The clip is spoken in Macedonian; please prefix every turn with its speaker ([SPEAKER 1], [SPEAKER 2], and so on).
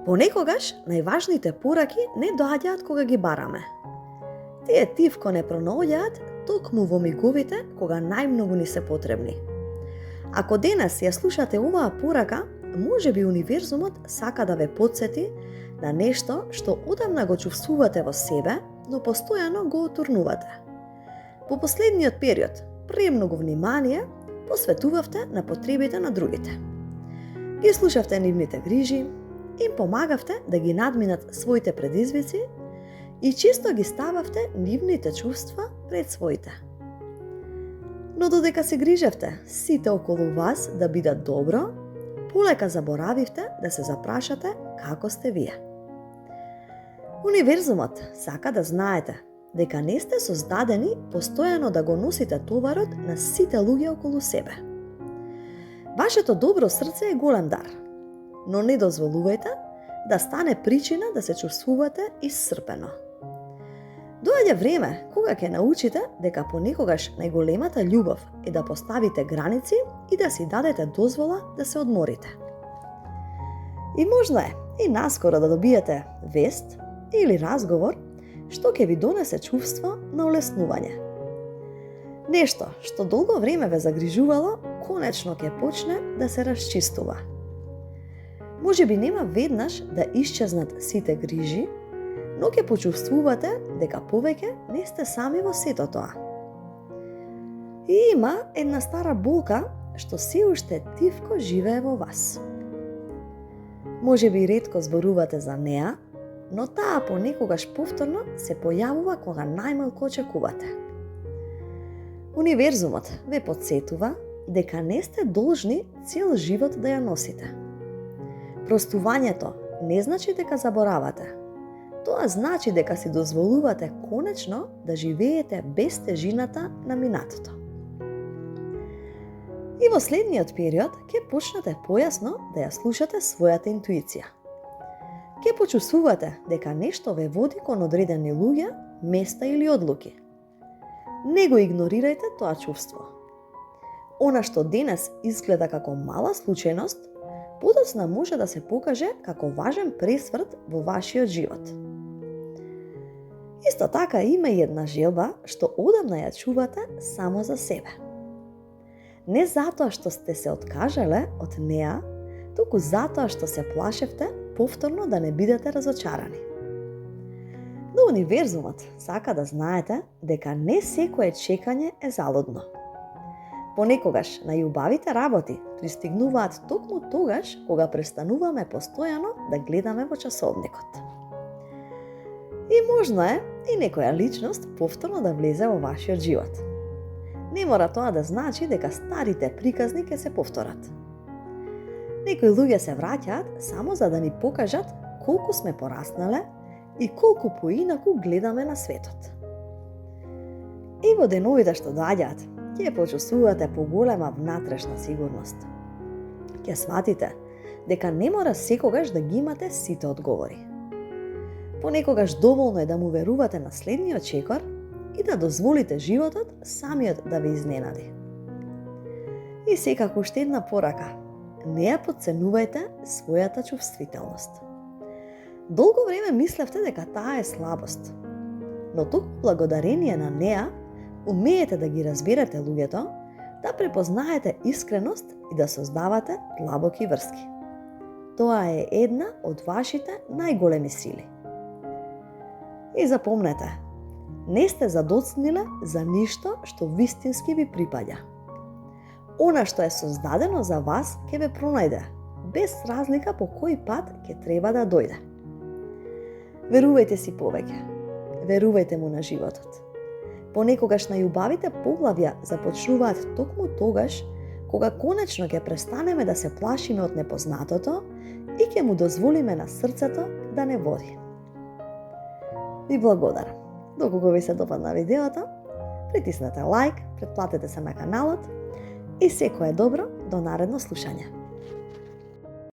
[SPEAKER 1] Понекогаш најважните пораки не доаѓаат кога ги бараме. Тие тивко не пронаоѓаат токму во миговите кога најмногу ни се потребни. Ако денес ја слушате оваа порака, можеби универзумот сака да ве потсети на нешто што одамна го чувствувате во себе, но постојано го отурнувате. По последниот период, премногу внимание посветувавте на потребите на другите. Ги слушавте нивните грижи, им помагавте да ги надминат своите предизвици и често ги стававте нивните чувства пред своите. Но додека се грижевте сите околу вас да бидат добро, полека заборавивте да се запрашате како сте вие. Универзумот сака да знаете дека не сте создадени постојано да го носите товарот на сите луѓе околу себе. Вашето добро срце е голем дар, но не дозволувајте да стане причина да се чувствувате исцрпено. Доаѓа време кога ќе научите дека понекогаш најголемата љубов е да поставите граници и да си дадете дозвола да се одморите. И можно е и наскоро да добиете вест или разговор што ќе ви донесе чувство на олеснување. Нешто што долго време ве загрижувало, конечно ќе почне да се расчистува. Можеби нема веднаш да исчезнат сите грижи, но ќе почувствувате дека повеќе не сте сами во сето тоа. И има една стара болка што се уште тивко живее во вас. Можеби ретко зборувате за неа, но таа понекогаш повторно се појавува кога најмалку очекувате. Универзумот ве потсетува дека не сте должни цел живот да ја носите. Простувањето не значи дека заборавате. Тоа значи дека си дозволувате конечно да живеете без тежината на минатото. И во следниот период ќе почнете појасно да ја слушате својата интуиција. Ќе почувствувате дека нешто ве води кон одредени луѓе, места или одлуки. Не го игнорирајте тоа чувство. Она што денес изгледа како мала случајност, подоцна може да се покаже како важен пресврт во вашиот живот. Исто така има и една желба што одамна ја чувате само за себе. Не затоа што сте се откажале од неа, туку затоа што се плашевте повторно да не бидете разочарани. Но универзумот сака да знаете дека не секое чекање е залудно. Понекогаш најубавите работи пристигнуваат токму тогаш кога престануваме постојано да гледаме во часовникот. И можно е и некоја личност повторно да влезе во вашиот живот. Не мора тоа да значи дека старите приказни ќе се повторат. Некои луѓе се враќаат само за да ни покажат колку сме пораснале и колку поинаку гледаме на светот. И во деновите што доаѓаат, ќе почувствувате поголема внатрешна сигурност. Ќе сватите дека не мора секогаш да ги имате сите одговори. Понекогаш доволно е да му верувате на следниот чекор и да дозволите животот самиот да ве изненади. И секако уште една порака. Не ја потценувајте својата чувствителност. Долго време мислевте дека таа е слабост, но тук благодарение на неа умеете да ги разберете луѓето, да препознаете искреност и да создавате длабоки врски. Тоа е една од вашите најголеми сили. И запомнете, не сте задоцниле за ништо што вистински ви припаѓа. Она што е создадено за вас ќе ве пронајде, без разлика по кој пат ќе треба да дојде. Верувајте си повеќе, верувајте му на животот. Понекогаш најубавите поглавја започнуваат токму тогаш, кога конечно ќе престанеме да се плашиме од непознатото и ќе му дозволиме на срцето да не води. Ви благодарам. Доколку ви се допадна видеото, притиснете лайк, претплатете се на каналот и секое добро до наредно слушање.